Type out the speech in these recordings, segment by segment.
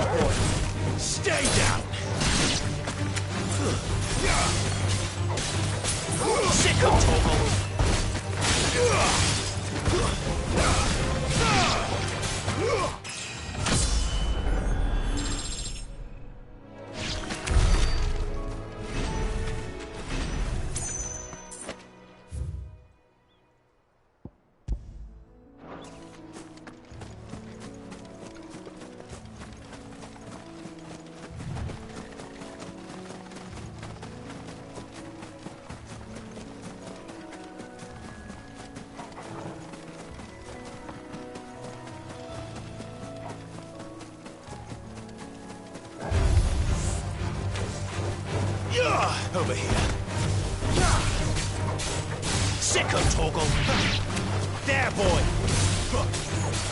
boy! Stay down! Sick of Toggle! Over here. Sick of Toggle. There, boy.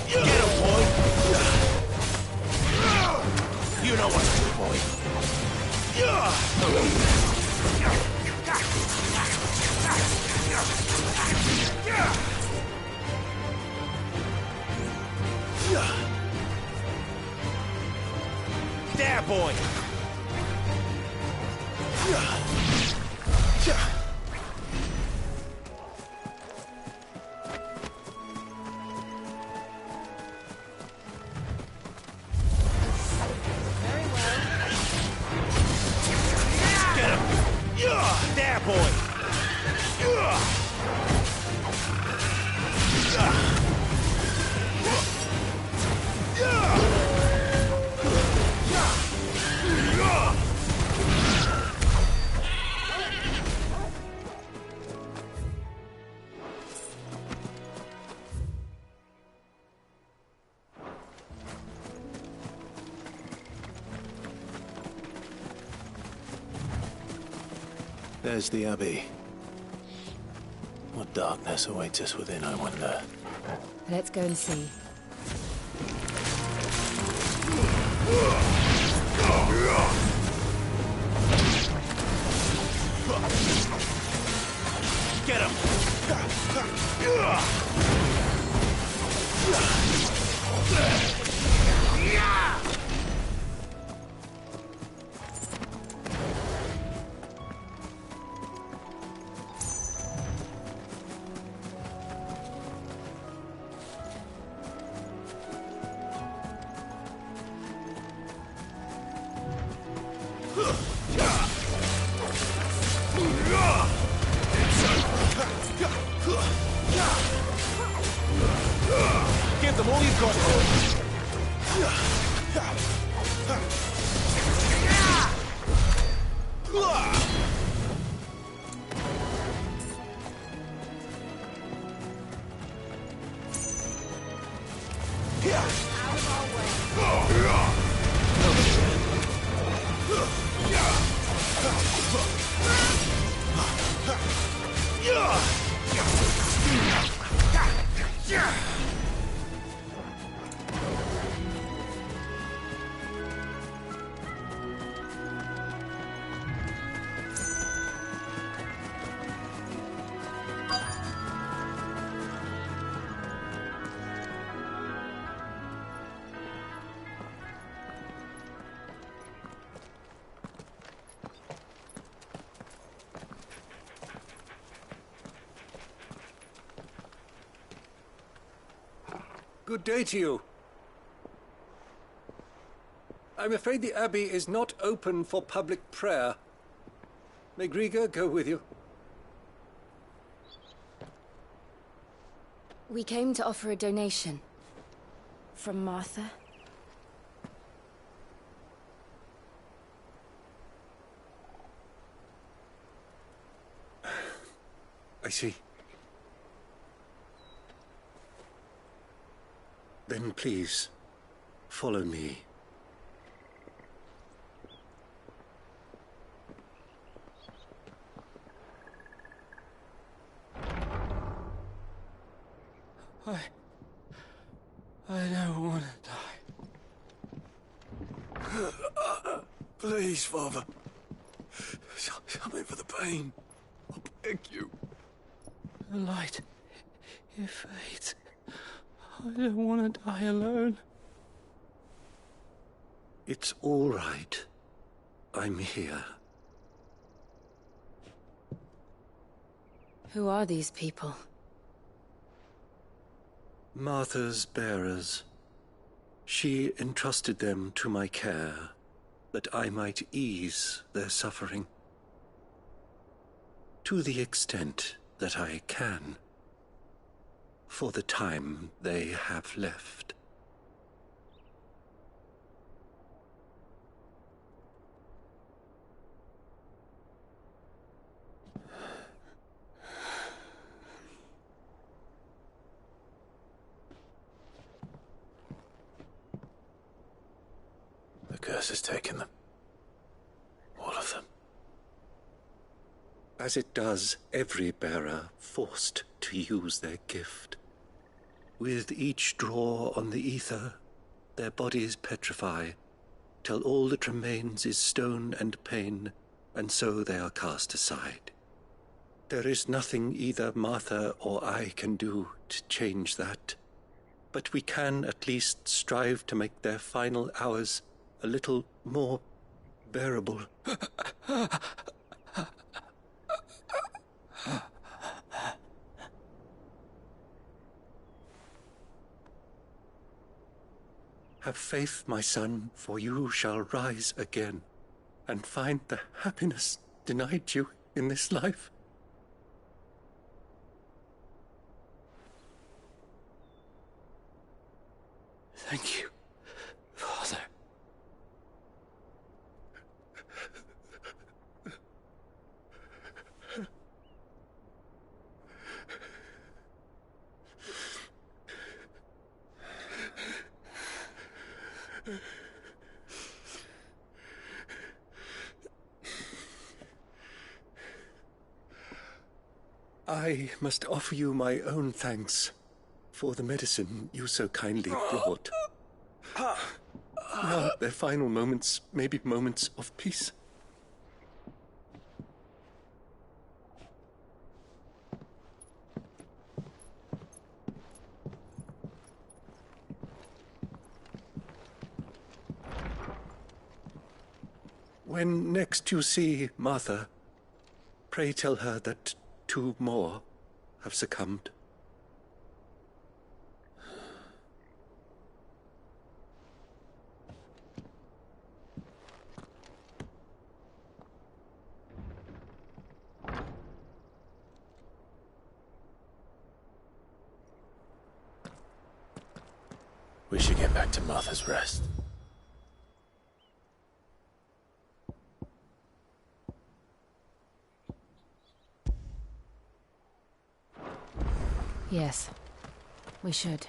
Get him, boy. You know what to do, boy. There, boy. There's the Abbey. What darkness awaits us within, I wonder? Let's go and see. Get him! Give them all you've got, boy. Good day to you. I'm afraid the Abbey is not open for public prayer. May Grieger go with you? We came to offer a donation. From Martha. I see. Then please, follow me. I don't want to die. Please, Father. Something for the pain. I beg you. The light, it fades. I don't want to die alone. It's all right. I'm here. Who are these people? Martha's bearers. She entrusted them to my care, that I might ease their suffering. To the extent that I can, for the time they have left. The curse has taken them. All of them. As it does every bearer forced to use their gift. With each draw on the ether, their bodies petrify, till all that remains is stone and pain, and so they are cast aside. There is nothing either Martha or I can do to change that, but we can at least strive to make their final hours a little more bearable. Have faith, my son, for you shall rise again, and find the happiness denied you in this life. Thank you, Father. I must offer you my own thanks for the medicine you so kindly brought. Now their final moments may be moments of peace. When next you see Martha, pray tell her that 2 more have succumbed. We should get back to Martha's Rest. Yes, we should.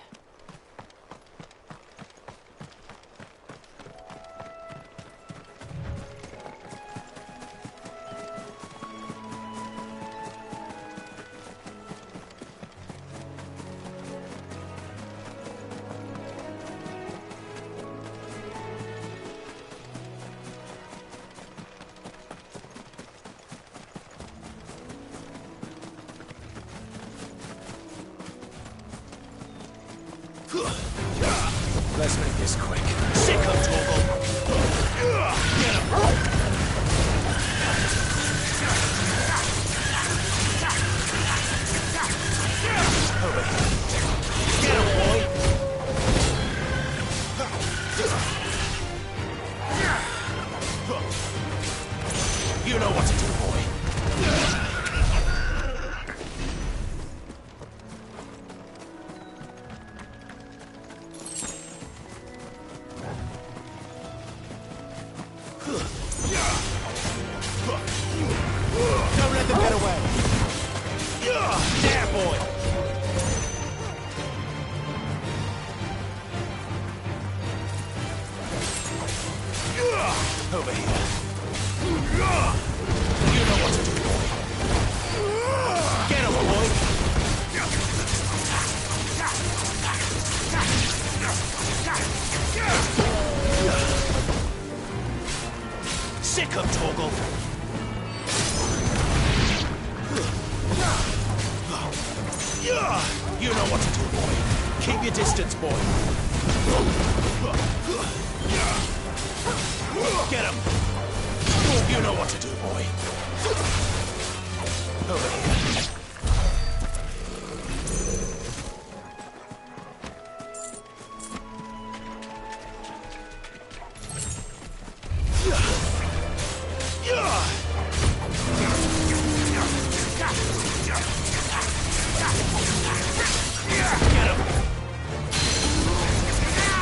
Let's make this quick. Sick of Torgal! Get him! Over here. Get him, boy! You know what to do, boy. Don't let them get away. There, boy. Over here. You know what to do, boy. Get him, boy. Sick of Torgal. You know what to do, boy. Keep your distance, boy. You know what to do, boy. Over here.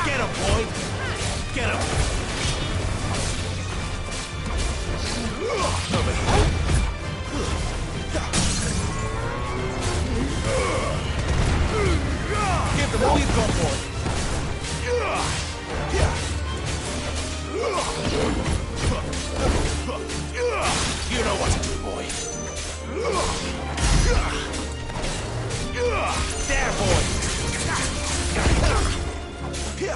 Get him, boy. Get him. Over here. Give them all you've got, boy. You know what to do, boy. There, boy. Get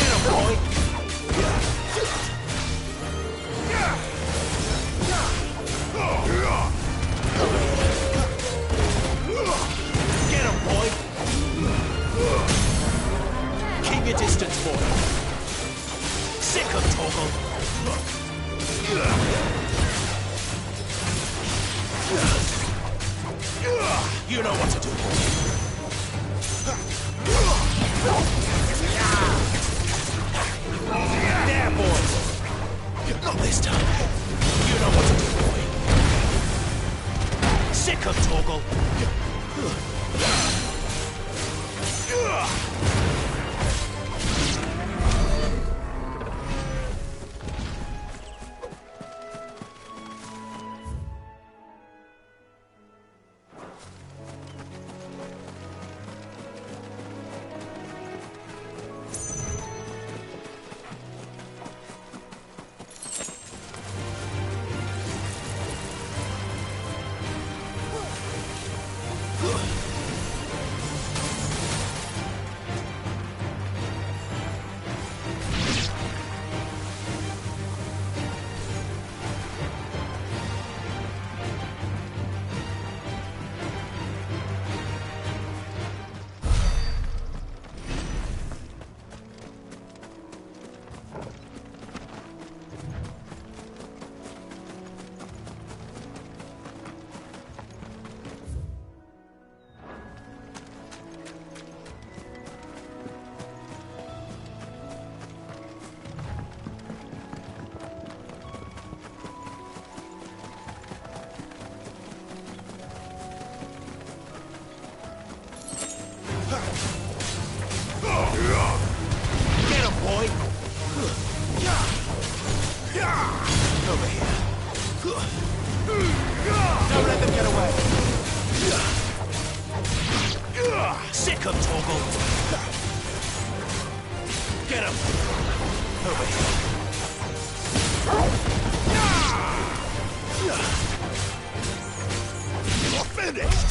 him, boy. Get him, boy. Keep your distance, boy. Sick of Toggle. You know what to do, boy. There, boy. Not this time. You know what to do, boy. Sick of Toggle. Get him, boy! Over here. Don't let them get away. Sick of Toggle. Get him. Over here. You're finished.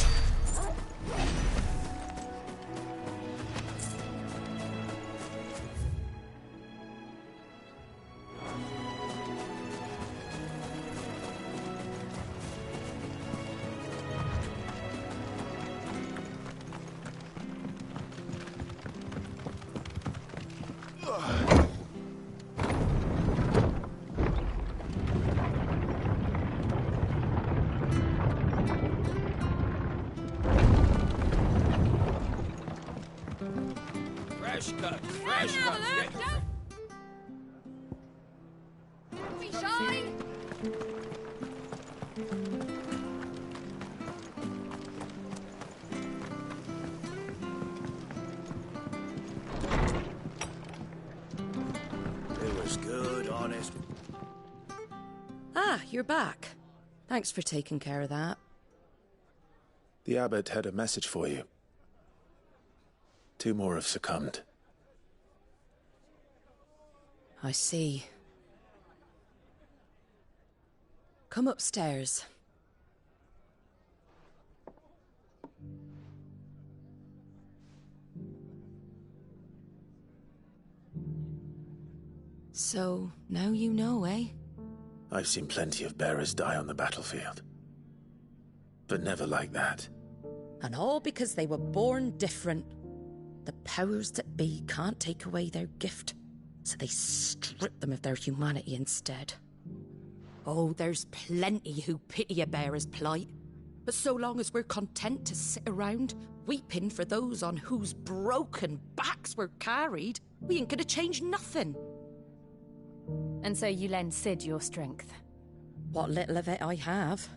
Fresh cut. Don't be shy! It was good, honest. Ah, you're back. Thanks for taking care of that. The abbot had a message for you. 2 more have succumbed. I see. Come upstairs. So, now you know, eh? I've seen plenty of bearers die on the battlefield. But never like that. And all because they were born different. The powers that be can't take away their gift, so they strip them of their humanity instead. Oh, there's plenty who pity a bearer's plight. But so long as we're content to sit around, weeping for those on whose broken backs we're carried, we ain't gonna change nothing. And so you lend Cid your strength? What little of it I have.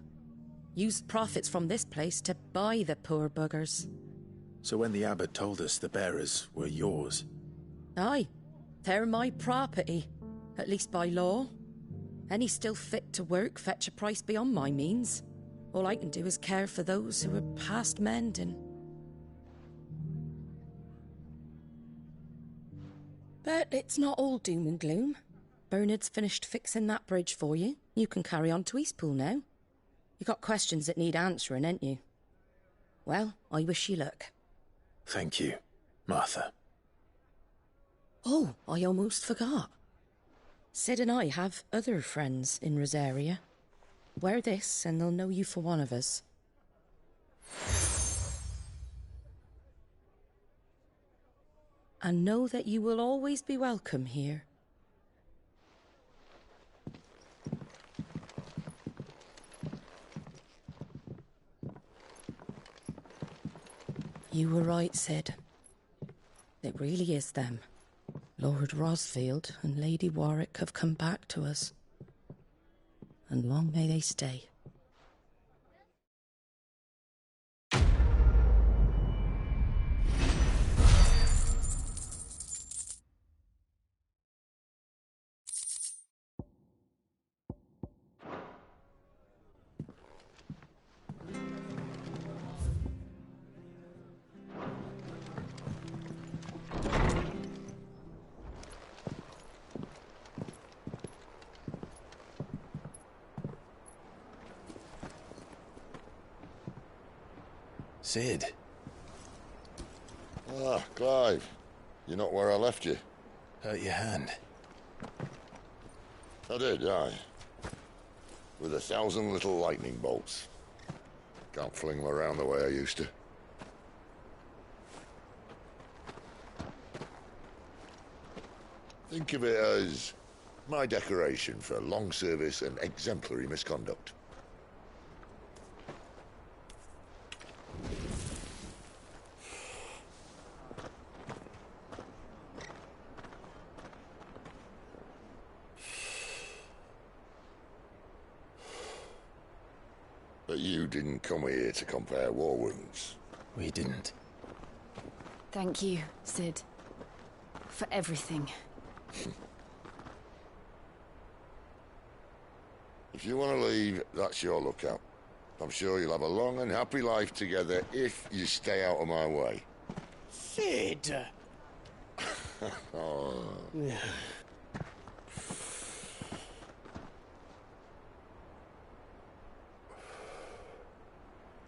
Used profits from this place to buy the poor buggers. So when the abbot told us the bearers were yours... Aye, they're my property, at least by law. Any still fit to work fetch a price beyond my means. All I can do is care for those who are past mending. But it's not all doom and gloom. Bernard's finished fixing that bridge for you. You can carry on to Eastpool now. You got questions that need answering, ain't you? Well, I wish you luck. Thank you, Martha. Oh, I almost forgot. Cid and I have other friends in Rosaria. Wear this and they'll know you for one of us. And know that you will always be welcome here. You were right, Cid. It really is them. Lord Rosfield and Lady Warwick have come back to us. And long may they stay. Cid. Ah, Clive. You're not where I left you. Hurt your hand. I did, aye. With 1,000 little lightning bolts. Can't fling them around the way I used to. Think of it as my decoration for long service and exemplary misconduct. But you didn't come here to compare war wounds. We didn't. Thank you, Cid. For everything. If you want to leave, that's your lookout. I'm sure you'll have a long and happy life together if you stay out of my way. Cid! Oh.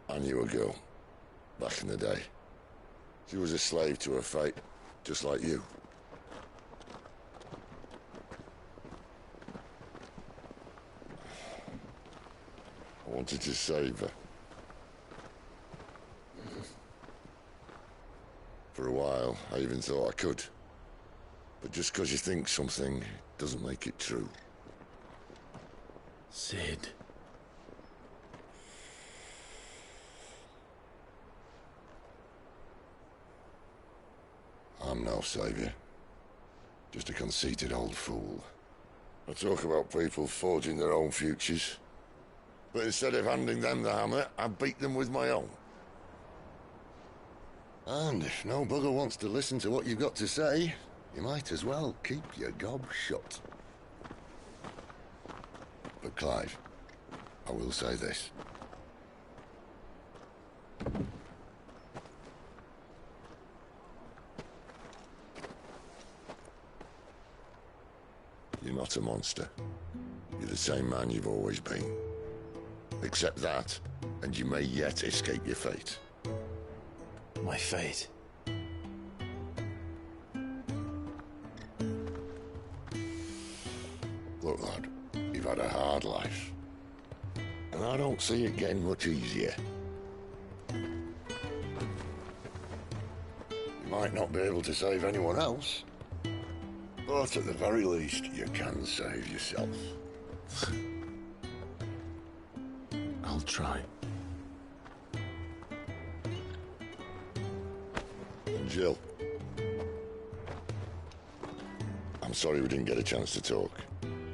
I knew a girl, back in the day. She was a slave to her fate, just like you. I wanted to save her. For a while, I even thought I could. But just because you think something doesn't make it true. Cid. I'm no savior. Just a conceited old fool. I talk about people forging their own futures. But instead of handing them the hammer, I beat them with my own. And if no bugger wants to listen to what you've got to say, you might as well keep your gob shut. But Clive, I will say this. You're not a monster. You're the same man you've always been. Accept that, and you may yet escape your fate. My fate. Look, lad, you've had a hard life. And I don't see it getting much easier. You might not be able to save anyone else, but at the very least, you can save yourself. try. Jill. I'm sorry we didn't get a chance to talk,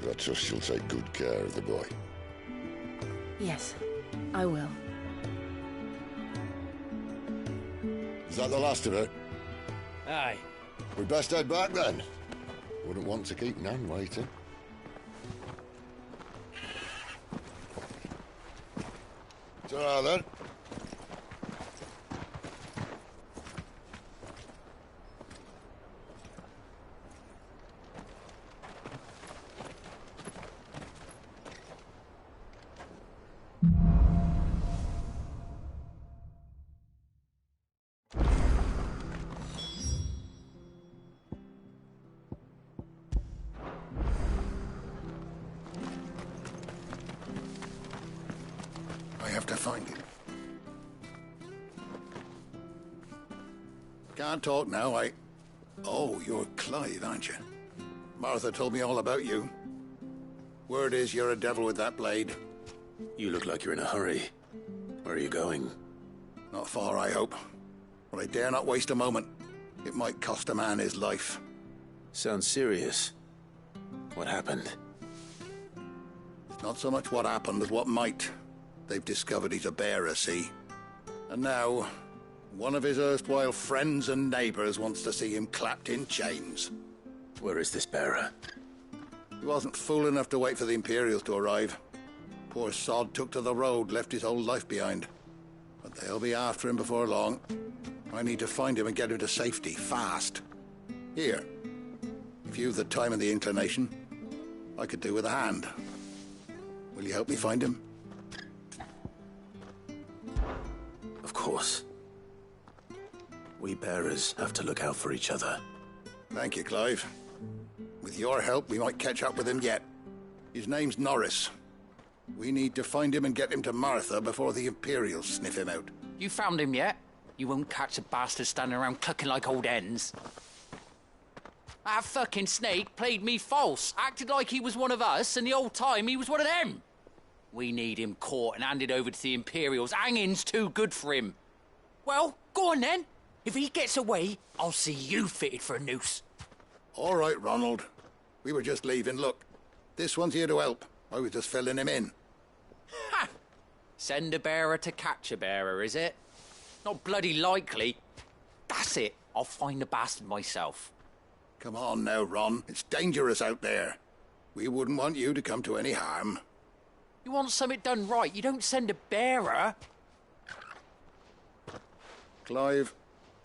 but I trust you'll take good care of the boy. Yes, I will. Is that the last of it? Aye. We best head back then. Wouldn't want to keep Nan waiting. Ta-ra then. I have to find him. Can't talk now, Oh, you're Clive, aren't you? Martha told me all about you. Word is you're a devil with that blade. You look like you're in a hurry. Where are you going? Not far, I hope. But I dare not waste a moment. It might cost a man his life. Sounds serious. What happened? It's not so much what happened as what might. They've discovered he's a bearer, see? And now, one of his erstwhile friends and neighbours wants to see him clapped in chains. Where is this bearer? He wasn't fool enough to wait for the Imperials to arrive. Poor sod took to the road, left his whole life behind. But they'll be after him before long. I need to find him and get him to safety, fast. Here, if you've the time and the inclination, I could do with a hand. Will you help me find him? Of course. We bearers have to look out for each other. Thank you, Clive. With your help, we might catch up with him yet. His name's Norris. We need to find him and get him to Martha before the Imperials sniff him out. You found him yet? You won't catch a bastard standing around clucking like old hens. That fucking snake played me false, acted like he was one of us, and the whole time he was one of them. We need him caught and handed over to the Imperials. Hanging's too good for him. Well, go on then. If he gets away, I'll see you fitted for a noose. All right, Ronald. We were just leaving. Look, this one's here to help. I was just filling him in. Ha! Send a bearer to catch a bearer, is it? Not bloody likely. That's it. I'll find the bastard myself. Come on now, Ron. It's dangerous out there. We wouldn't want you to come to any harm. You want something done right, you don't send a bearer. Clive,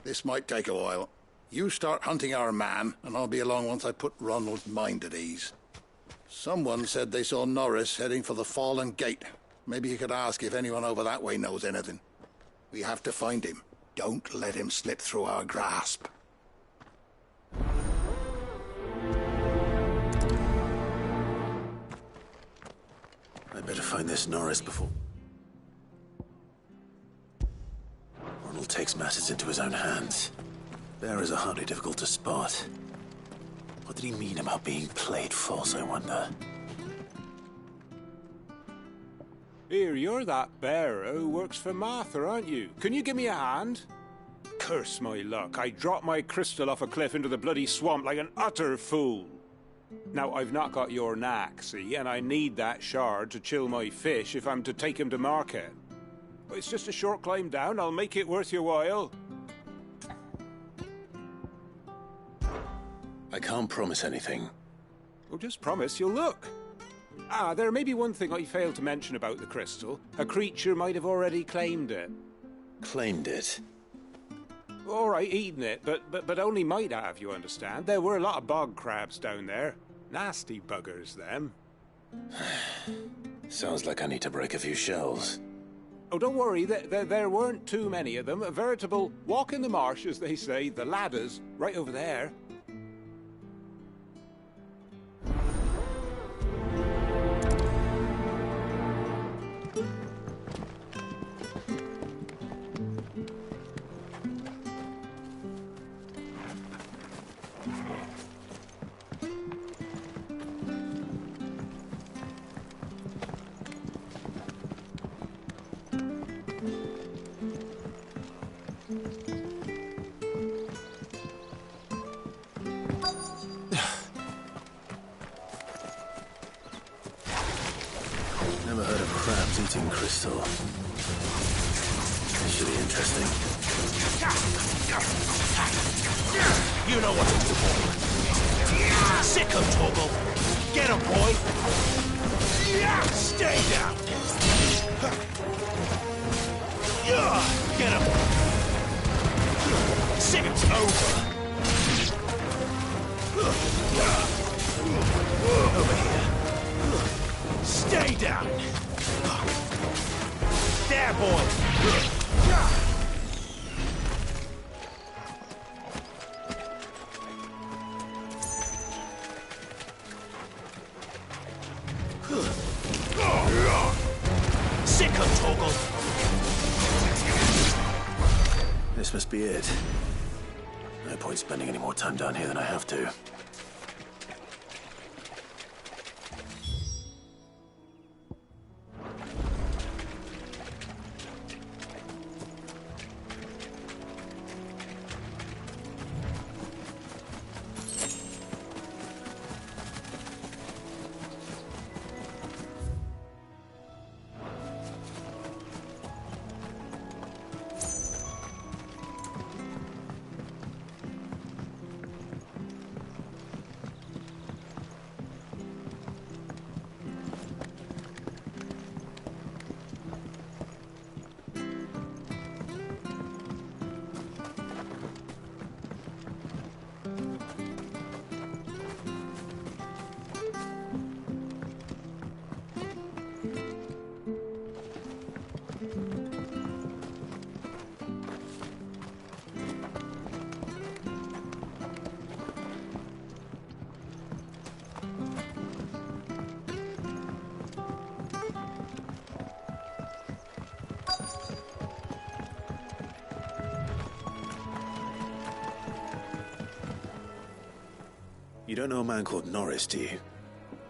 this might take a while. You start hunting our man, and I'll be along once I put Ronald's mind at ease. Someone said they saw Norris heading for the Fallen Gate. Maybe you could ask if anyone over that way knows anything. We have to find him. Don't let him slip through our grasp. I better find this Norris before Ronald takes matters into his own hands. Bearers are hardly difficult to spot. What did he mean about being played false, I wonder? Here, you're that bearer who works for Martha, aren't you? Can you give me a hand? Curse my luck, I dropped my crystal off a cliff into the bloody swamp like an utter fool. Now, I've not got your knack, see, and I need that shard to chill my fish if I'm to take him to market. But it's just a short climb down, I'll make it worth your while. I can't promise anything. Well, just promise you'll look. Ah, there may be one thing I failed to mention about the crystal. A creature might have already claimed it. Claimed it? All right, eaten it, but only might have, you understand. There were a lot of bog crabs down there. Nasty buggers, them. Sounds like I need to break a few shells. Oh, don't worry, there weren't too many of them. A veritable walk in the marsh, as they say. The ladder's right over there. crabs eating crystal. This should be interesting. You know what to do, boy. Sick him, Toggle. Get him, boy. Stay down. Get him. Sick him's over. Over here. Stay down. There, boy. Sick him, Toggle. This must be it. No point spending any more time down here than I have to. You don't know a man called Norris, do you?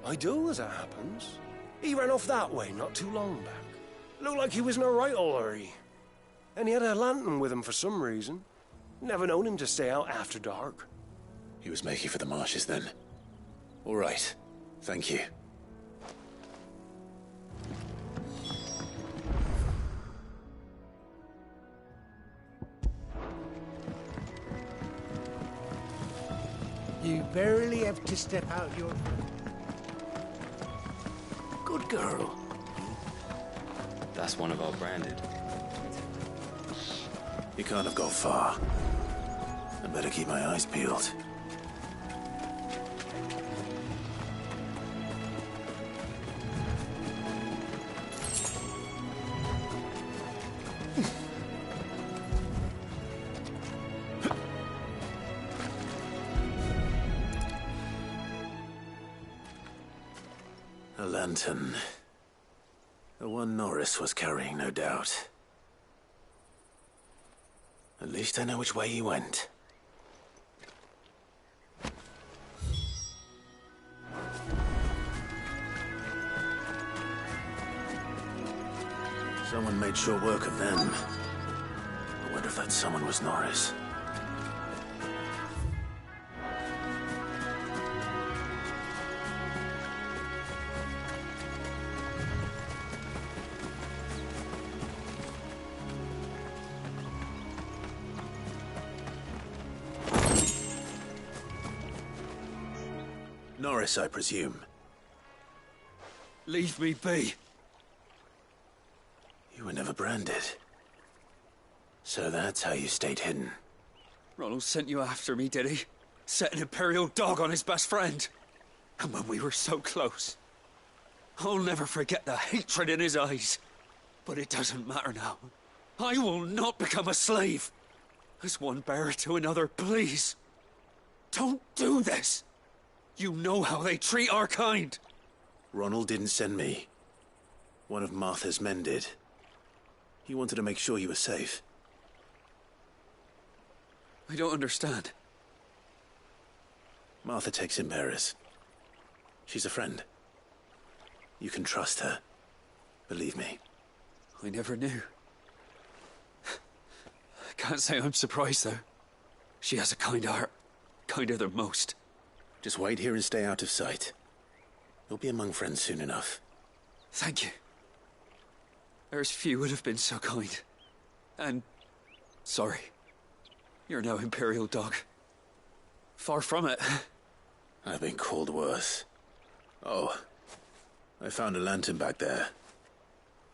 I do, as it happens. He ran off that way not too long back. Looked like he was in a right old hurry. And he had a lantern with him for some reason. Never known him to stay out after dark. He was making for the marshes then. All right. Thank you. You barely have to step out your... Good girl. That's one of our branded. You can't have gone far. I better keep my eyes peeled. A lantern. The one Norris was carrying, no doubt. At least I know which way he went. Someone made short work of them. I wonder if that someone was Norris. Norris, I presume. Leave me be. You were never branded. So that's how you stayed hidden. Ronald sent you after me, did he? Set an Imperial dog on his best friend. And when we were so close. I'll never forget the hatred in his eyes. But it doesn't matter now. I will not become a slave. As one bearer to another, please. Don't do this. You know how they treat our kind. Ronald didn't send me. One of Martha's men did. He wanted to make sure you were safe. I don't understand. Martha takes in bearers. She's a friend. You can trust her. Believe me. I never knew. I can't say I'm surprised, though. She has a kind heart. Kinder than most. Just wait here and stay out of sight. You'll be among friends soon enough. Thank you. There's few would have been so kind. And sorry. You're no Imperial dog. Far from it. I've been called worse. Oh, I found a lantern back there.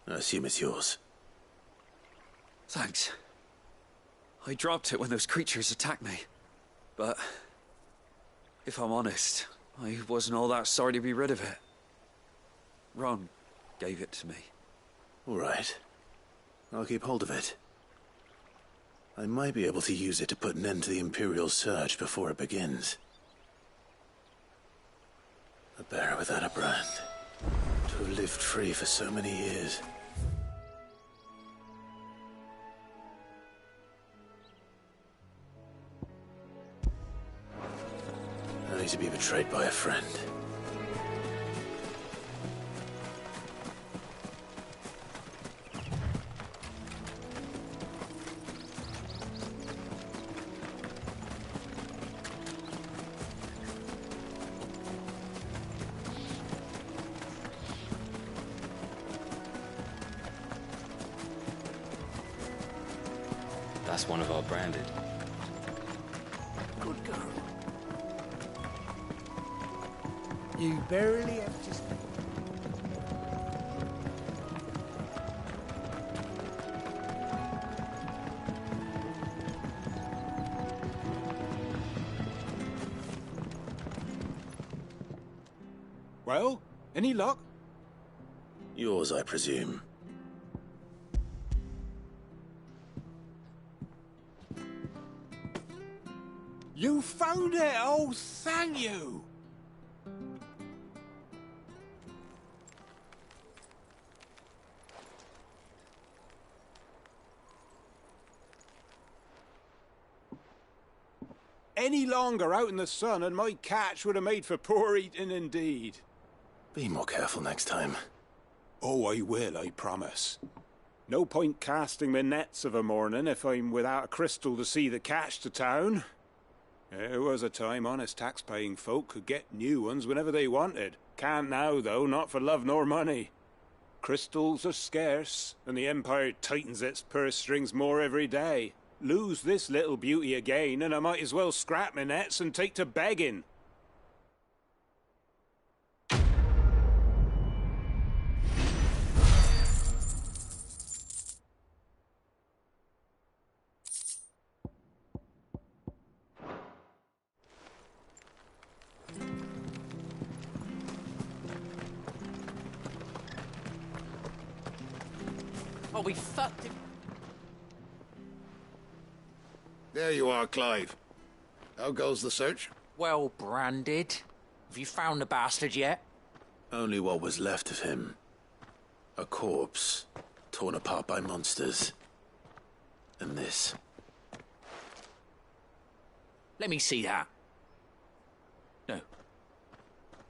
I assume it's yours. Thanks. I dropped it when those creatures attacked me. But if I'm honest, I wasn't all that sorry to be rid of it. Ron gave it to me. All right. I'll keep hold of it. I might be able to use it to put an end to the Imperial Surge before it begins. A bearer without a brand. To have lived free for so many years. Only to be betrayed by a friend. That's one of our branded. Good girl. You barely have to... Well, any luck? Yours, I presume. You found it! Oh, thank you! Any longer out in the sun and my catch would have made for poor eating indeed. Be more careful next time. Oh, I will, I promise. No point casting my nets of a morning if I'm without a crystal to see the catch to town. There was a time honest tax-paying folk could get new ones whenever they wanted. Can't now, though, not for love nor money. Crystals are scarce, and the Empire tightens its purse strings more every day. Lose this little beauty again, and I might as well scrap my nets and take to begging. Oh, we fucked him. There you are, Clive. How goes the search? Well branded. Have you found the bastard yet? Only what was left of him. A corpse, torn apart by monsters. And this. Let me see that. No.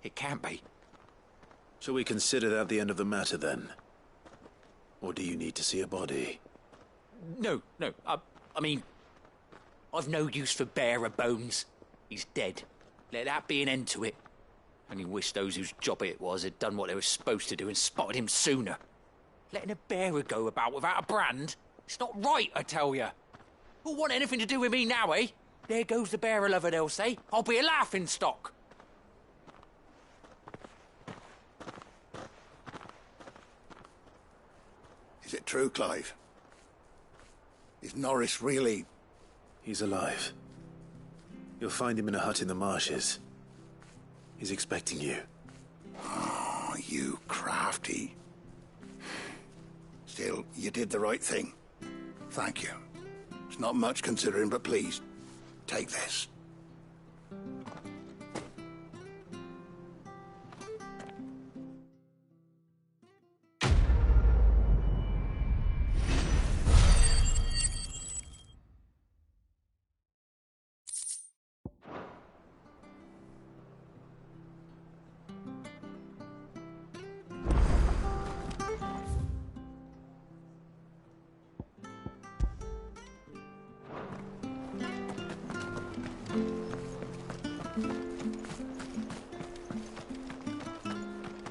It can't be. Shall we consider that the end of the matter, then? Or do you need to see a body? No. I mean, I've no use for bearer bones. He's dead. Let that be an end to it. Only wish those whose job it was had done what they were supposed to do and spotted him sooner. Letting a bearer go about without a brand? It's not right, I tell you. Who'll want anything to do with me now, eh? There goes the bearer lover, they'll say. I'll be a laughing stock. Is it true, Clive? Is Norris really... He's alive. You'll find him in a hut in the marshes. He's expecting you. Oh, you crafty. Still, you did the right thing. Thank you. It's not much considering, but please, take this.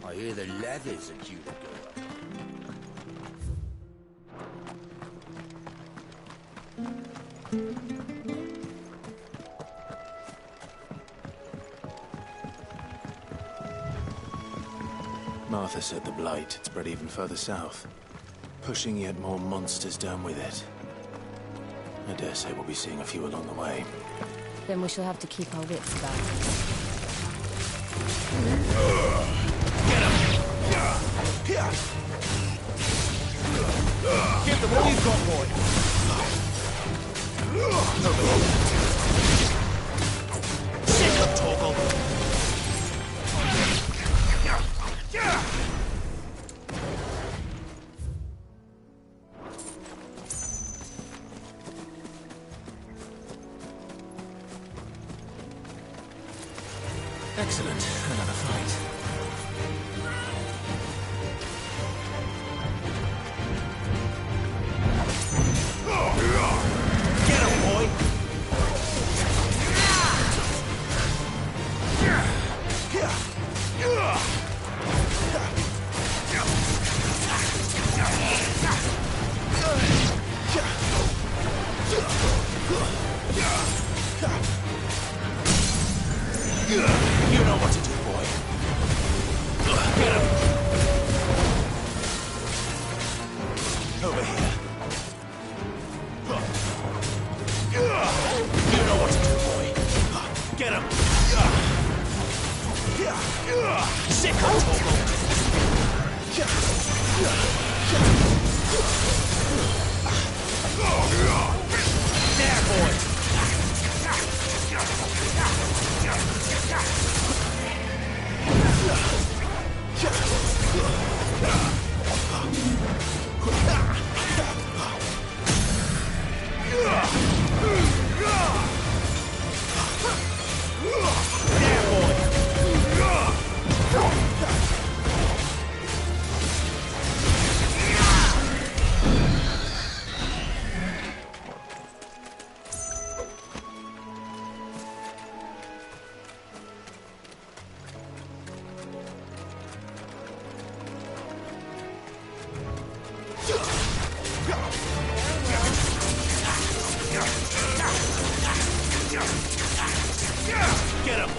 I hear the leathers are due to go up. Martha said the blight had spread even further south, pushing yet more monsters down with it. I dare say we'll be seeing a few along the way. Then we shall have to keep our wits about us. Get him! Give them all you've got, boy! Sick of Torgal! Excellent. Another fight. Get him, boy! You know what to do, boy. Get him! Over here. You know what to do, boy. Get him! Sick of Torgal! There, boy! Get him!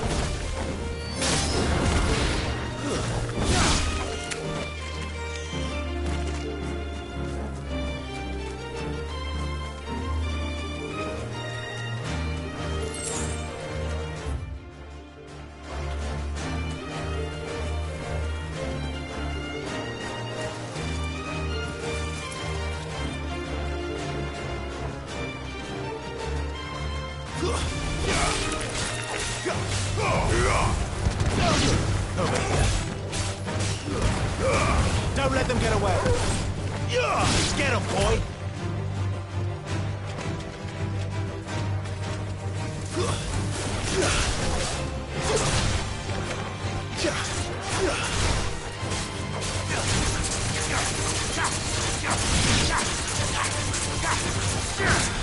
Over here. Don't let them get away. Get him, boy.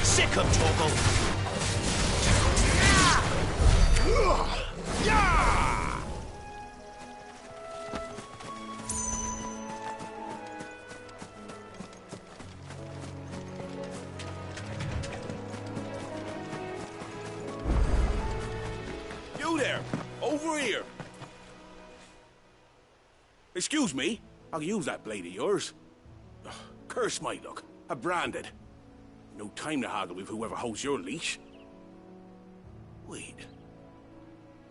Sick of Torgal. You there! Over here! Excuse me, I'll use that blade of yours. Ugh, curse my luck. I'm branded. No time to haggle with whoever holds your leash. Wait.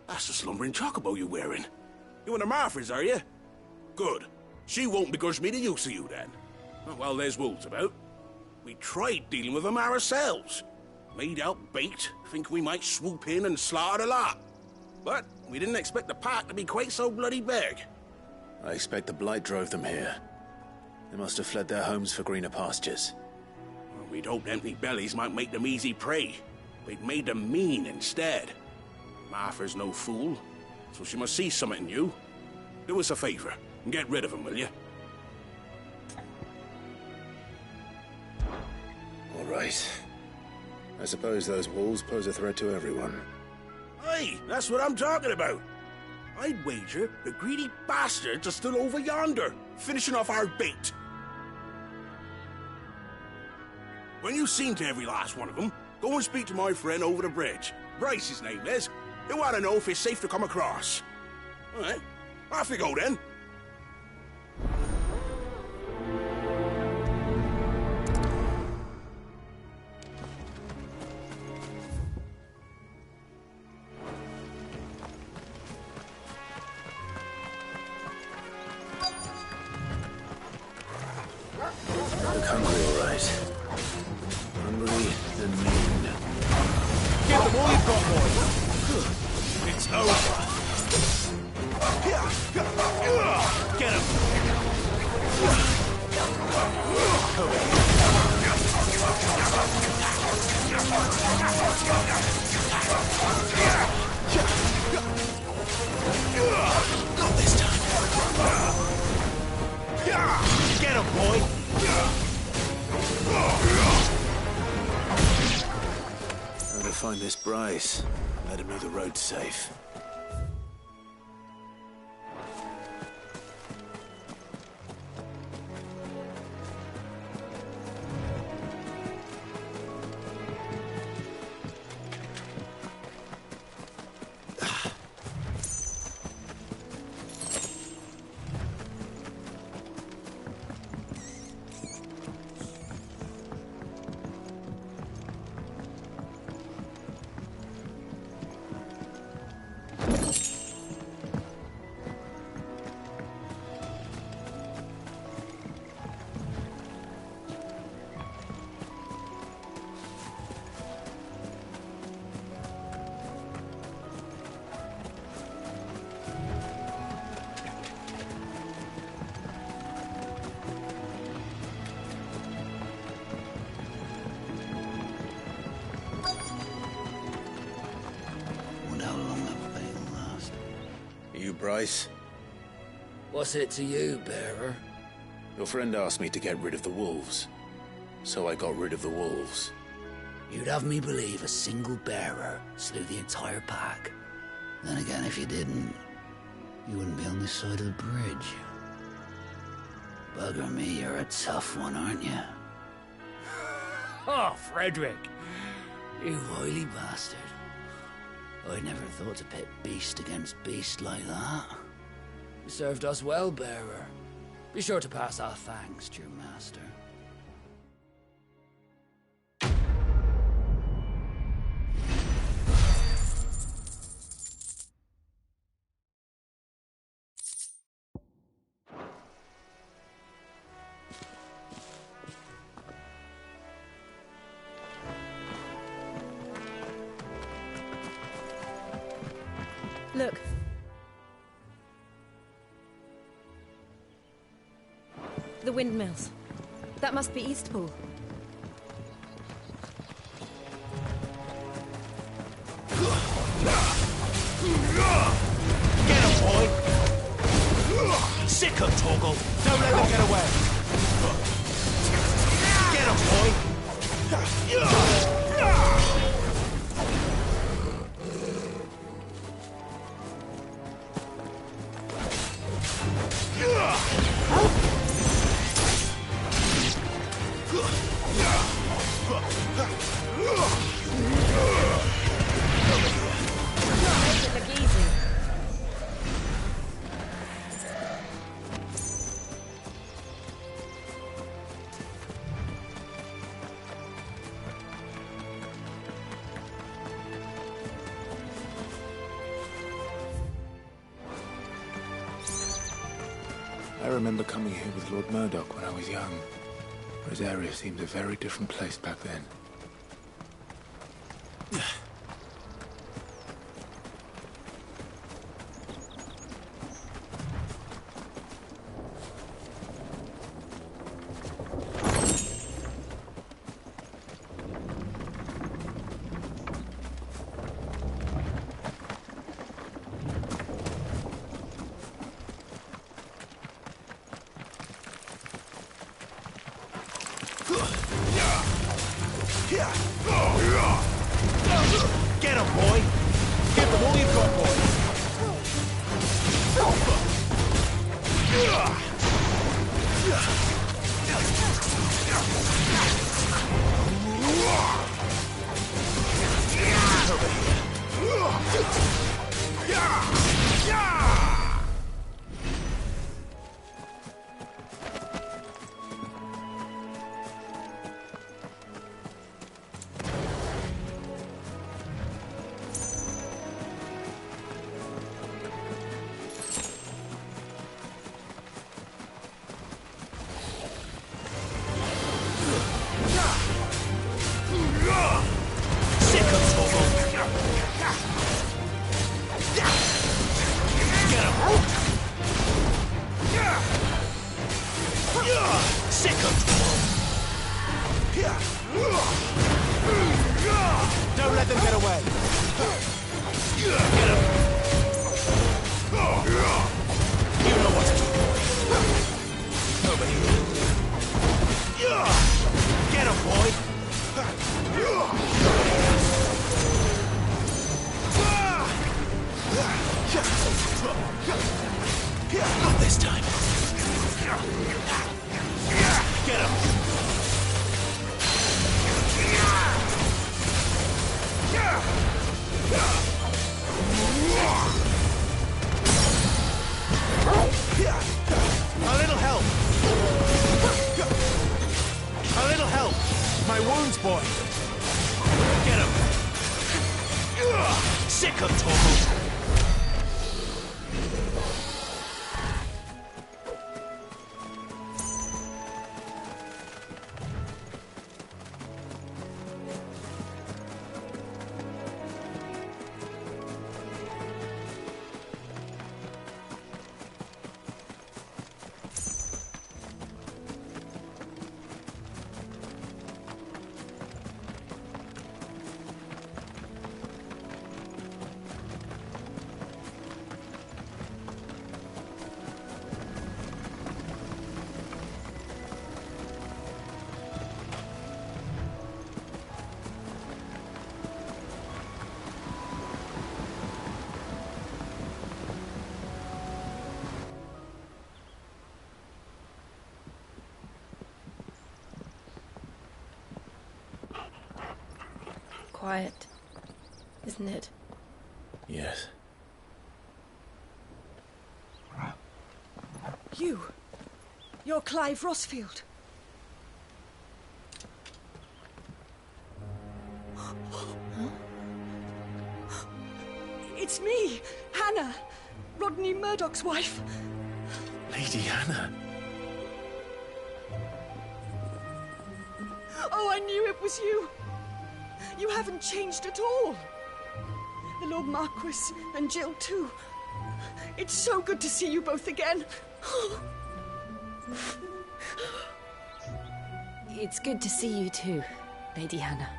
That's the slumbering chocobo you're wearing. You and the Marthas, are you? Good. She won't begrudge me the use of you, then. Well, there's wolves about. We tried dealing with them ourselves. Made out bait, think we might swoop in and slaughter the lot. But we didn't expect the pack to be quite so bloody big. I expect the blight drove them here. They must have fled their homes for greener pastures. Well, we'd hoped empty bellies might make them easy prey. We'd made them mean instead. Martha's no fool, so she must see something in you. Do us a favor and get rid of them, will you? All right. I suppose those wolves pose a threat to everyone. Hey, that's what I'm talking about. I'd wager the greedy bastards are still over yonder, finishing off our bait. When you've seen to every last one of them, go and speak to my friend over the bridge. Bryce, his name is. He'll want to know if it's safe to come across. All right, off you go then. Not this time. Get him, boy! How to find this Bryce. Let him know the road's safe. Bryce? What's it to you, bearer? Your friend asked me to get rid of the wolves. So I got rid of the wolves. You'd have me believe a single bearer slew the entire pack. Then again, if you didn't, you wouldn't be on this side of the bridge. Bugger me, you're a tough one, aren't you? Oh, Frederick! You wily bastard. I'd never thought to pit beast against beast like that. You served us well, bearer. Be sure to pass our thanks to your master. Look. The windmills. That must be Eastpool. Get him, boy! Sick him, Torgal! Don't let him get away! Get him, boy! I remember coming here with Lord Murdoch when I was young. Rosaria seemed a very different place back then. Get him, boy! Give them all you've got, boy! Not this time. Get him! A little help! A little help! My wounds, boy! Get him! Sick of Torgal! Quiet, isn't it? Yes. You're Clive Rossfield. It's me, Hannah, Rodney Murdoch's wife. Lady Hannah. Oh, I knew it was you. You haven't changed at all. The Lord Marquis and Jill too. It's so good to see you both again. It's good to see you too, Lady Hannah.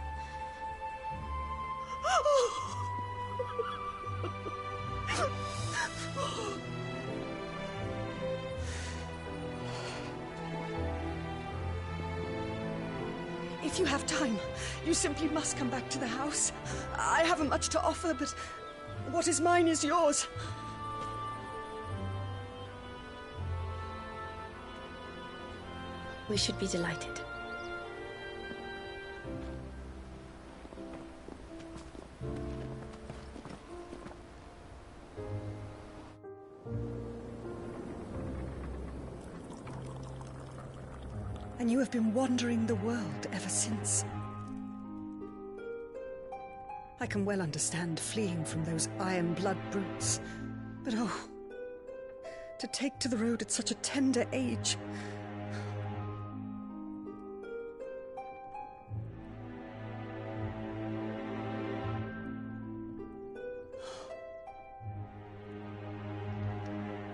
If you have time, you simply must come back to the house. I haven't much to offer, but what is mine is yours. We should be delighted. And you have been wandering the world ever since. I can well understand fleeing from those iron blood brutes. But oh, to take to the road at such a tender age.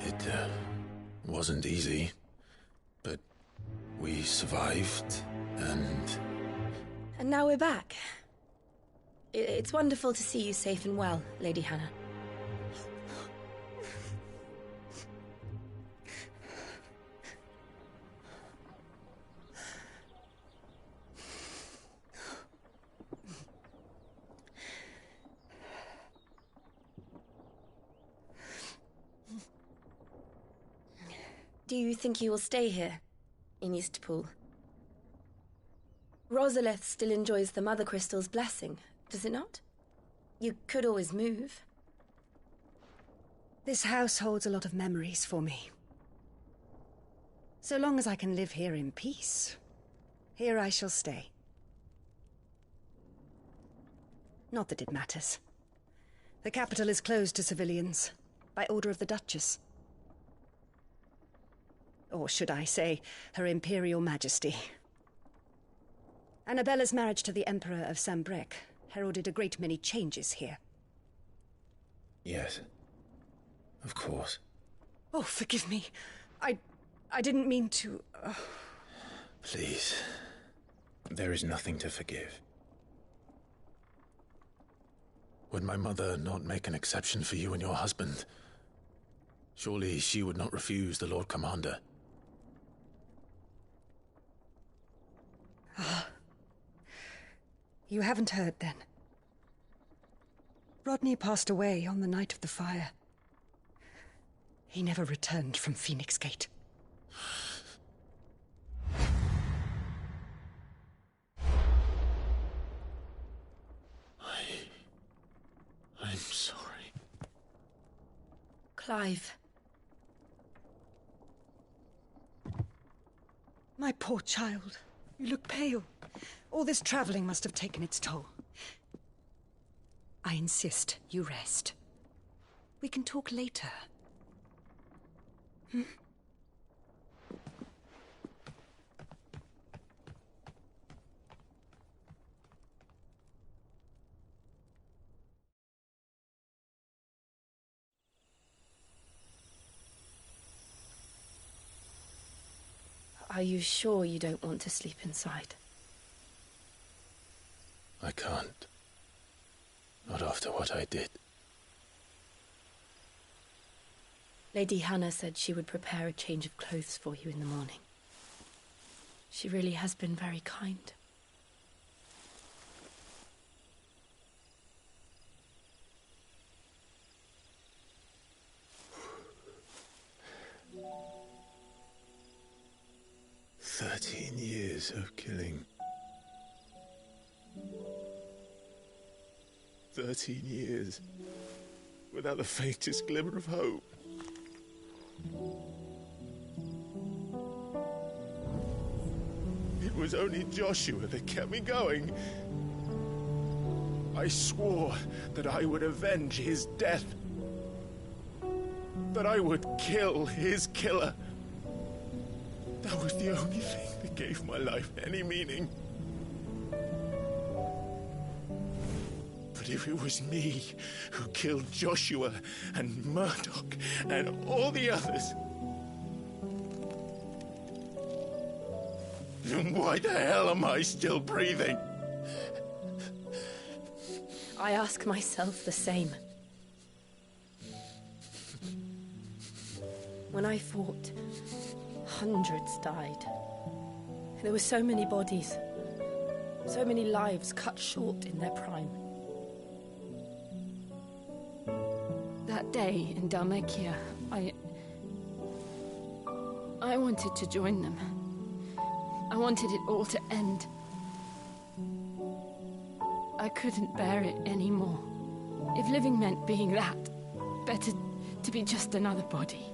It wasn't easy, but we survived, and... And now we're back. It's wonderful to see you safe and well, Lady Hannah. Do you think you will stay here, in Eastpool? Rosalith still enjoys the Mother Crystal's blessing, does it not? You could always move. This house holds a lot of memories for me. So long as I can live here in peace, here I shall stay. Not that it matters. The capital is closed to civilians, by order of the Duchess. Or should I say, Her Imperial Majesty. Annabella's marriage to the Emperor of Sambrec heralded a great many changes here. Yes. Of course. Oh, forgive me. I didn't mean to... Please. There is nothing to forgive. Would my mother not make an exception for you and your husband? Surely she would not refuse the Lord Commander. Ah. You haven't heard, then. Rodney passed away on the night of the fire. He never returned from Phoenix Gate. I'm sorry. Clive. My poor child. You look pale. All this traveling must have taken its toll. I insist you rest. We can talk later. Hmm? Are you sure you don't want to sleep inside? I can't. Not after what I did. Lady Hannah said she would prepare a change of clothes for you in the morning. She really has been very kind. 13 years of killing. 13 years without the faintest glimmer of hope. It was only Joshua that kept me going. I swore that I would avenge his death. That I would kill his killer. That was the only thing that gave my life any meaning. But if it was me who killed Joshua and Murdoch and all the others, then why the hell am I still breathing? I ask myself the same. When I fought, hundreds died. There were so many bodies, so many lives cut short in their prime. That day in Dalmekia, I wanted to join them. I wanted it all to end. I couldn't bear it anymore. If living meant being that, better to be just another body.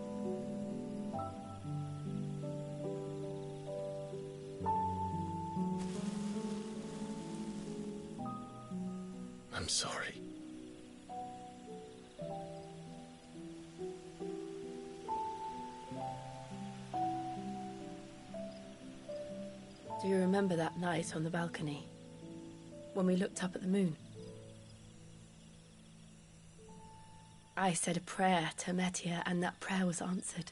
I'm sorry. Do you remember that night on the balcony? When we looked up at the moon? I said a prayer to Metia, and that prayer was answered.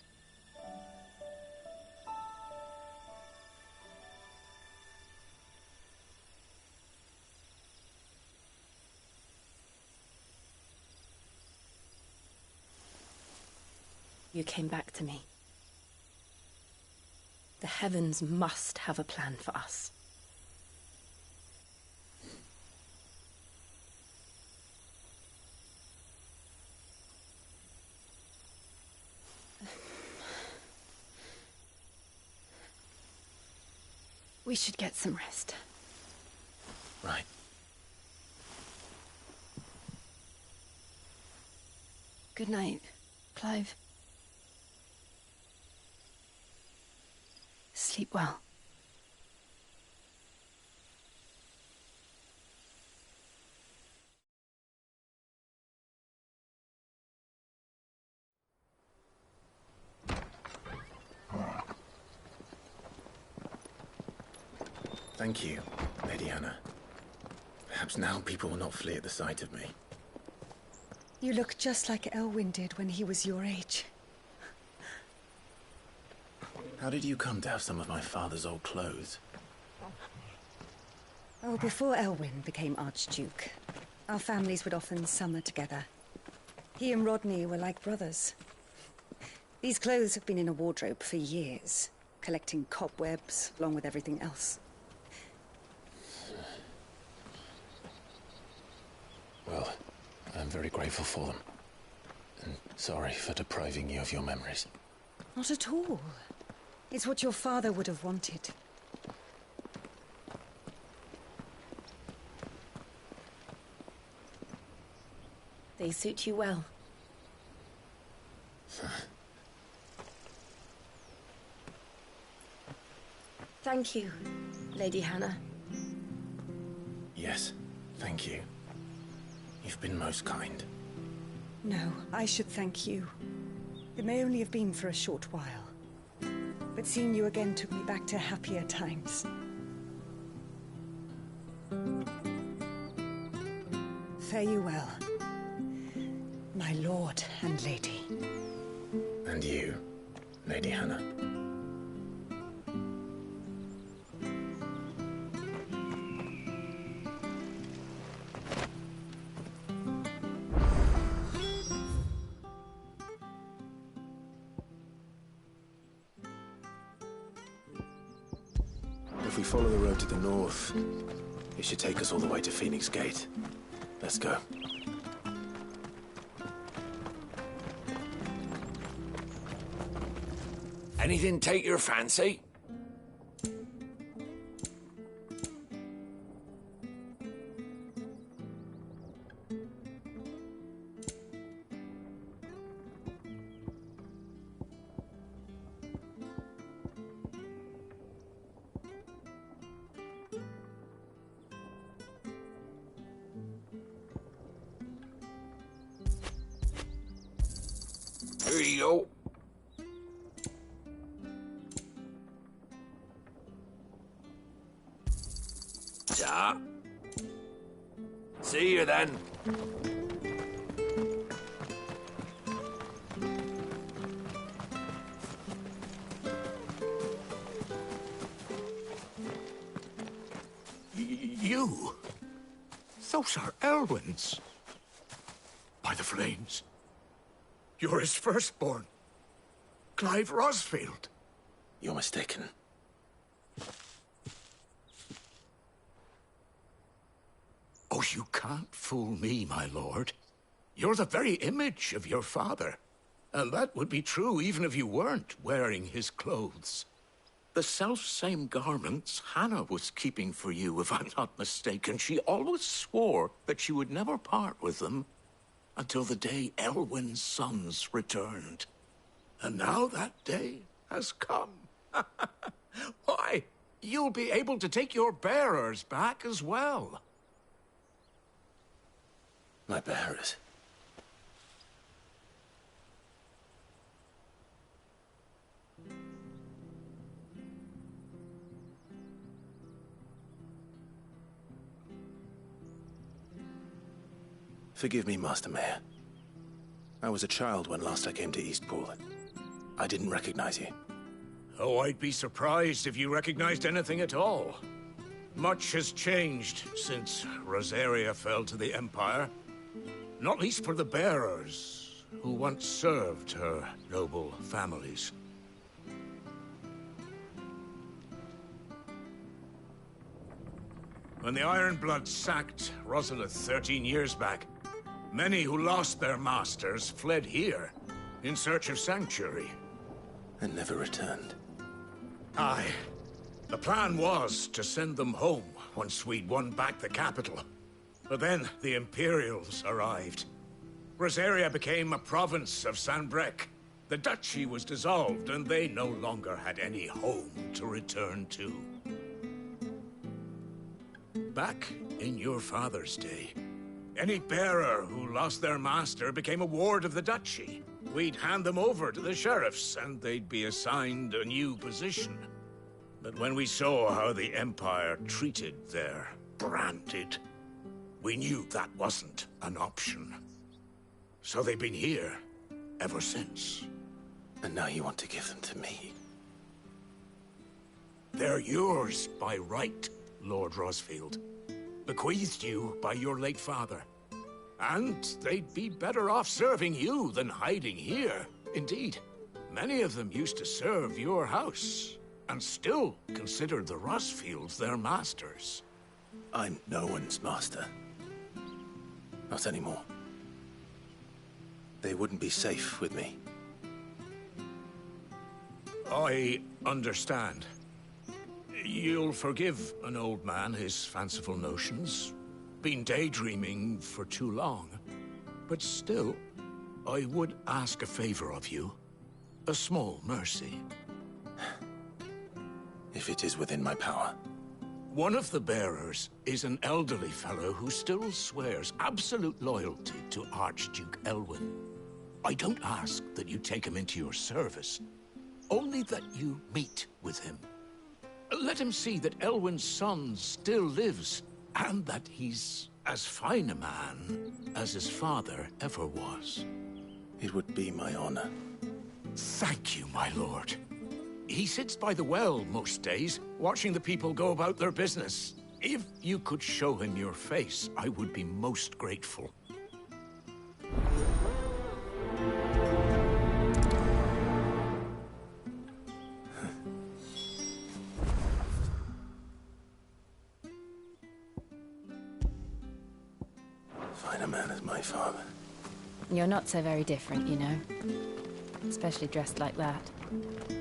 You came back to me. The heavens must have a plan for us. We should get some rest. Right. Good night, Clive. Sleep well. Thank you, Lady Hannah. Perhaps now people will not flee at the sight of me. You look just like Elwyn did when he was your age. How did you come to have some of my father's old clothes? Oh, before Elwyn became Archduke, our families would often summer together. He and Rodney were like brothers. These clothes have been in a wardrobe for years, collecting cobwebs along with everything else. Well, I'm very grateful for them. And Sorry for depriving you of your memories. Not at all. It's what your father would have wanted. They suit you well. Thank you, Lady Hannah. Yes, thank you. You've been most kind. No, I should thank you. It may only have been for a short while, but seeing you again took me back to happier times. Fare you well, my lord and lady. And you, Lady Hannah. If we follow the road to the north, it should take us all the way to Phoenix Gate. Let's go. Anything take your fancy? Here you go. Ta. See you then. You? Those are Elwyn's. By the flames. You're his firstborn. Clive Rosfield. You're mistaken. Oh, you can't fool me, my lord. You're the very image of your father. And that would be true even if you weren't wearing his clothes. The self-same garments Hannah was keeping for you, if I'm not mistaken. She always swore that she would never part with them until the day Elwyn's sons returned. And now that day has come. Why, you'll be able to take your bearers back as well. My bearers? Forgive me, Master Mayor. I was a child when last I came to Eastpool. I didn't recognize you. Oh, I'd be surprised if you recognized anything at all. Much has changed since Rosaria fell to the Empire. Not least for the bearers, who once served her noble families. When the Ironbloods sacked Rosalith 13 years back, many who lost their masters fled here in search of sanctuary. And never returned. Aye. The plan was to send them home once we'd won back the capital. But then the Imperials arrived. Rosaria became a province of Sanbreque. The duchy was dissolved, and they no longer had any home to return to. Back in your father's day, any bearer who lost their master became a ward of the duchy. We'd hand them over to the sheriffs, and they'd be assigned a new position. But when we saw how the Empire treated their branded, we knew that wasn't an option. So they've been here ever since. And now you want to give them to me? They're yours by right, Lord Rosfield. Bequeathed you by your late father. And they'd be better off serving you than hiding here. Indeed, many of them used to serve your house, and still considered the Rosfields their masters. I'm no one's master. Not anymore. they wouldn't be safe with me. I understand. You'll forgive an old man his fanciful notions. Been daydreaming for too long. But still, I would ask a favor of you. A small mercy. If it is within my power. One of the bearers is an elderly fellow who still swears absolute loyalty to Archduke Elwyn. I don't ask that you take him into your service, only that you meet with him. Let him see that Elwyn's son still lives, and that he's as fine a man as his father ever was. It would be my honor. Thank you, my lord. He sits by the well most days, watching the people go about their business. If you could show him your face, I would be most grateful. Fine a man as my father. You're not so very different, you know. Especially dressed like that.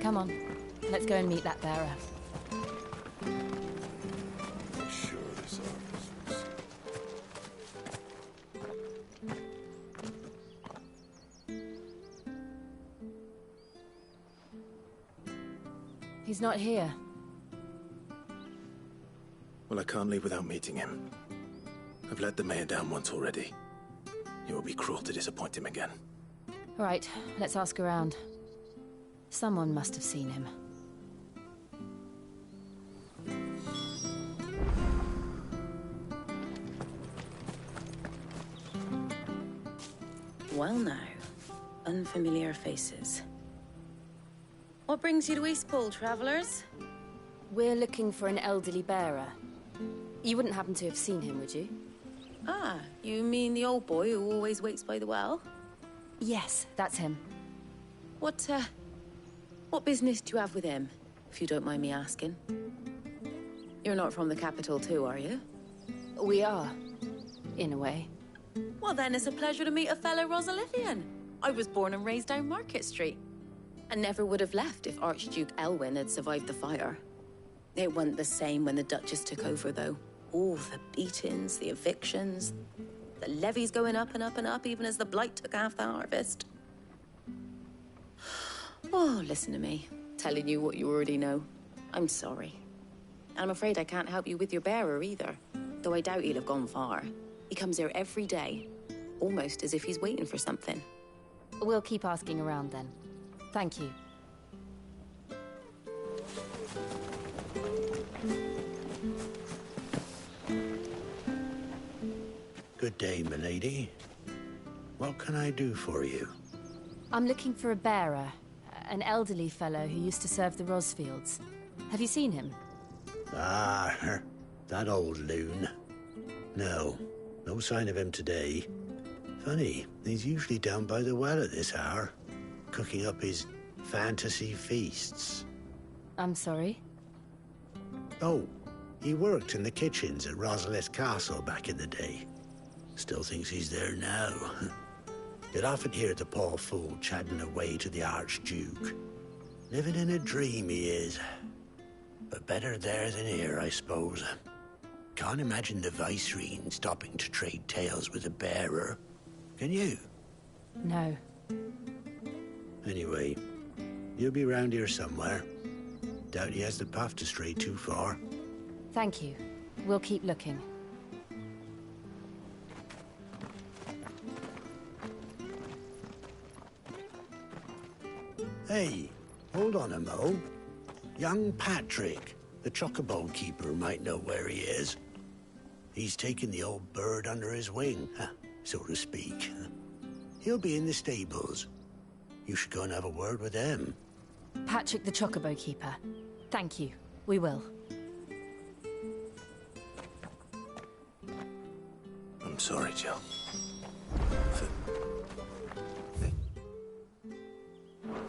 Come on, let's go and meet that bearer. I'm sure this office He's not here. Well, I can't leave without meeting him. I've let the mayor down once already. It would be cruel to disappoint him again. Right, let's ask around. Someone must have seen him. Well now, unfamiliar faces. What brings you to Eastpool, travellers? We're looking for an elderly bearer. You wouldn't happen to have seen him, would you? Ah, you mean the old boy who always waits by the well? Yes, that's him. What business do you have with him, if you don't mind me asking? You're not from the capital too, are you? We are, in a way. Well then, it's a pleasure to meet a fellow Rosalithian. I was born and raised down Market Street. And never would have left if Archduke Elwyn had survived the fire. It wasn't the same when the Duchess took over, though. All the beatings, the evictions, the levies going up and up and up, even as the blight took half the harvest. Oh, listen to me, telling you what you already know. I'm sorry. I'm afraid I can't help you with your bearer either, though I doubt he'll have gone far. He comes here every day, almost as if he's waiting for something. We'll keep asking around then. Thank you. Good day, milady. What can I do for you? I'm looking for a bearer, an elderly fellow who used to serve the Rosfields. Have you seen him? Ah, that old loon. No sign of him today. Funny, he's usually down by the well at this hour, cooking up his fantasy feasts. I'm sorry? Oh, he worked in the kitchens at Rosalith Castle back in the day. Still thinks he's there now. You'd often hear the poor fool chatting away to the Archduke. Living in a dream he is. But better there than here, I suppose. Can't imagine the Viceroy stopping to trade tales with a bearer. Can you? No. Anyway, you'll be round here somewhere. Doubt he has the path to stray too far. Thank you. We'll keep looking. Hey, hold on a mo. Young Patrick, the chocobo keeper, might know where he is. He's taken the old bird under his wing, so to speak. He'll be in the stables. You should go and have a word with them. Patrick the chocobo keeper. Thank you. We will. I'm sorry, Jill.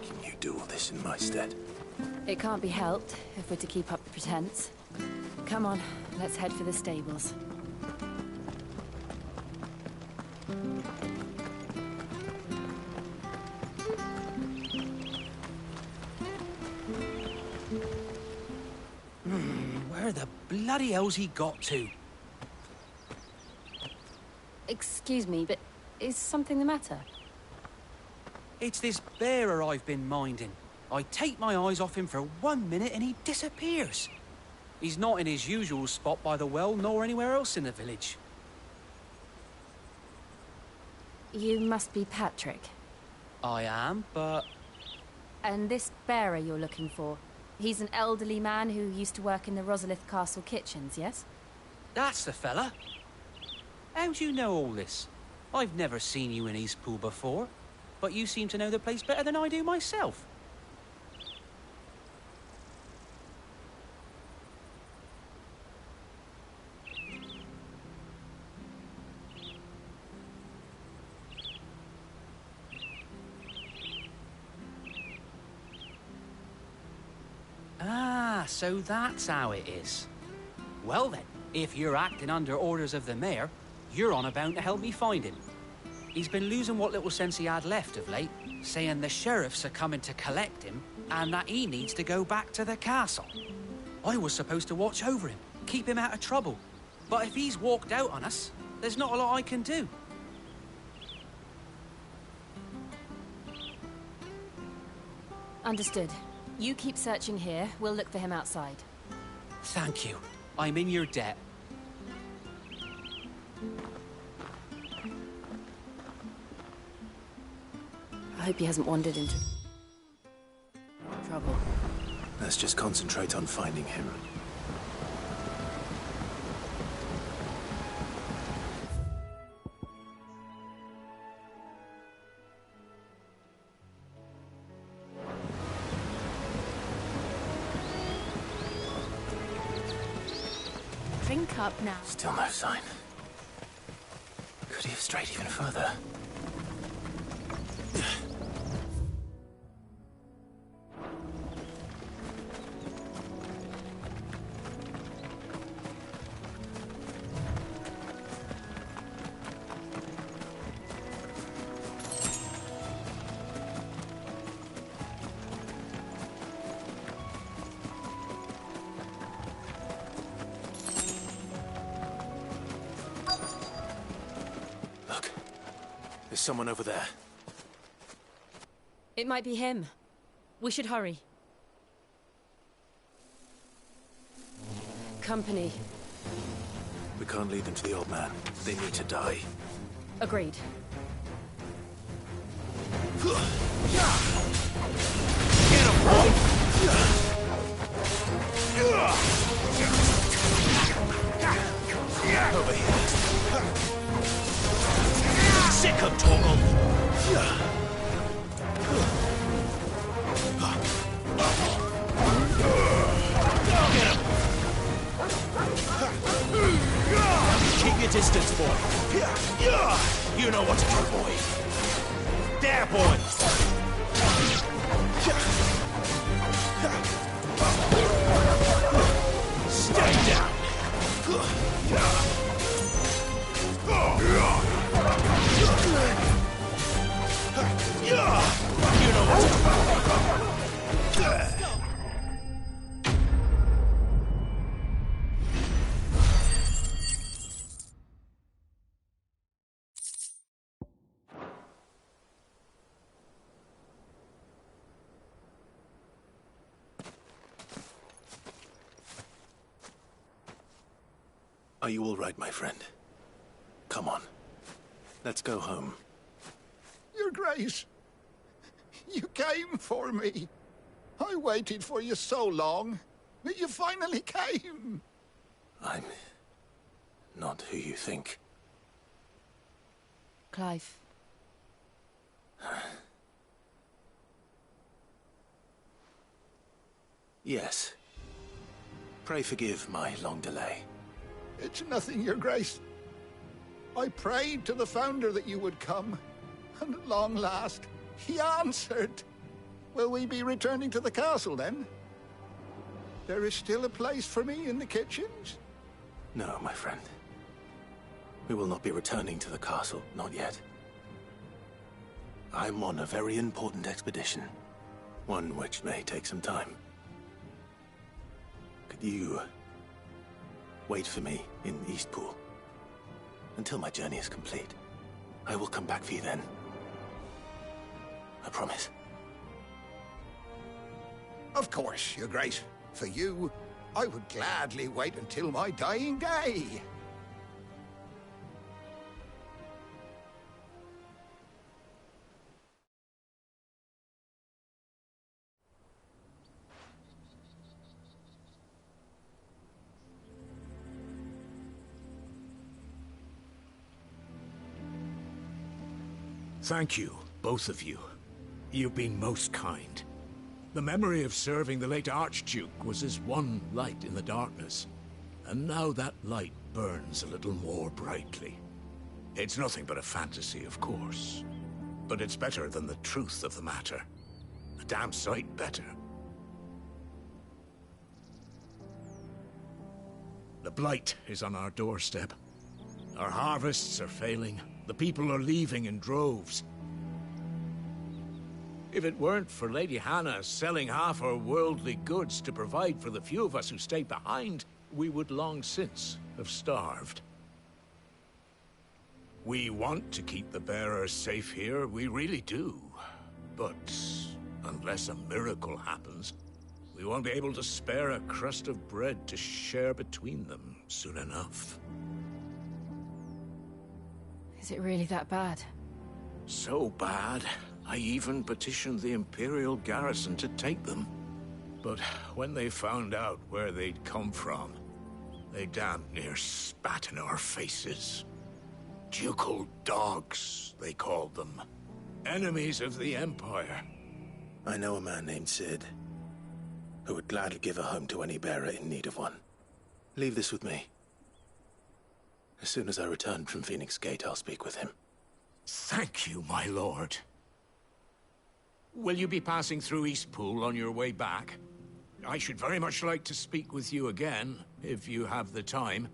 Can you do all this in my stead? It can't be helped if we're to keep up the pretense. Come on, let's head for the stables. Where the bloody hell's he got to? Excuse me, but is something the matter? It's this bearer I've been minding. I take my eyes off him for 1 minute and he disappears. He's not in his usual spot by the well, nor anywhere else in the village. You must be Patrick. I am, but... And this bearer you're looking for, he's an elderly man who used to work in the Rosalith Castle kitchens, yes? That's the fella. How do you know all this? I've never seen you in Eastpool before, but you seem to know the place better than I do myself. Ah, so that's how it is. Well then, if you're acting under orders of the mayor, you're on about to help me find him. He's been losing what little sense he had left of late, saying the sheriffs are coming to collect him and that he needs to go back to the castle. I was supposed to watch over him, keep him out of trouble. But if he's walked out on us, there's not a lot I can do. Understood. You keep searching here, we'll look for him outside. Thank you. I'm in your debt. I hope he hasn't wandered into trouble. Let's just concentrate on finding him. Drink up now. Still no sign. Could he have strayed even further? There's someone over there. It might be him. We should hurry. Company. We can't lead them to the old man. They need to die. Agreed. Get him, boy! Over here. Sick him, Torgal! Get him! Keep your distance, boy. You know what to do, boy. There, boy! Stay down! You know what to do. Are you all right, my friend? Come on. Let's go home. Your Grace, you came for me. I waited for you so long, but you finally came. I'm not who you think. Clive. Yes. Pray forgive my long delay. It's nothing, Your Grace. I prayed to the Founder that you would come, and at long last, he answered. Will we be returning to the castle, then? There is still a place for me in the kitchens? No, my friend. We will not be returning to the castle, not yet. I'm on a very important expedition. One which may take some time. Could you wait for me in Eastpool until my journey is complete? I will come back for you then. I promise. Of course, Your Grace. For you, I would gladly wait until my dying day. Thank you, both of you. You've been most kind. The memory of serving the late Archduke was as one light in the darkness, and now that light burns a little more brightly. It's nothing but a fantasy, of course, but it's better than the truth of the matter. A damn sight better. The blight is on our doorstep. Our harvests are failing. The people are leaving in droves. If it weren't for Lady Hannah selling half her worldly goods to provide for the few of us who stayed behind, we would long since have starved. We want to keep the bearers safe here, we really do. But unless a miracle happens, we won't be able to spare a crust of bread to share between them soon enough. Is it really that bad? So bad, I even petitioned the Imperial garrison to take them. But when they found out where they'd come from, they damn near spat in our faces. Ducal dogs, they called them. Enemies of the Empire. I know a man named Sid, who would gladly give a home to any bearer in need of one. Leave this with me. As soon as I return from Phoenix Gate, I'll speak with him. Thank you, my lord. Will you be passing through Eastpool on your way back? I should very much like to speak with you again, if you have the time,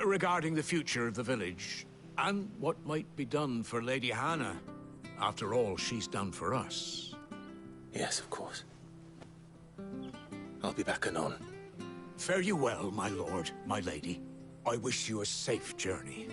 regarding the future of the village, and what might be done for Lady Hannah. After all she's done for us. Yes, of course. I'll be back anon. Fare you well, my lord, my lady. I wish you a safe journey.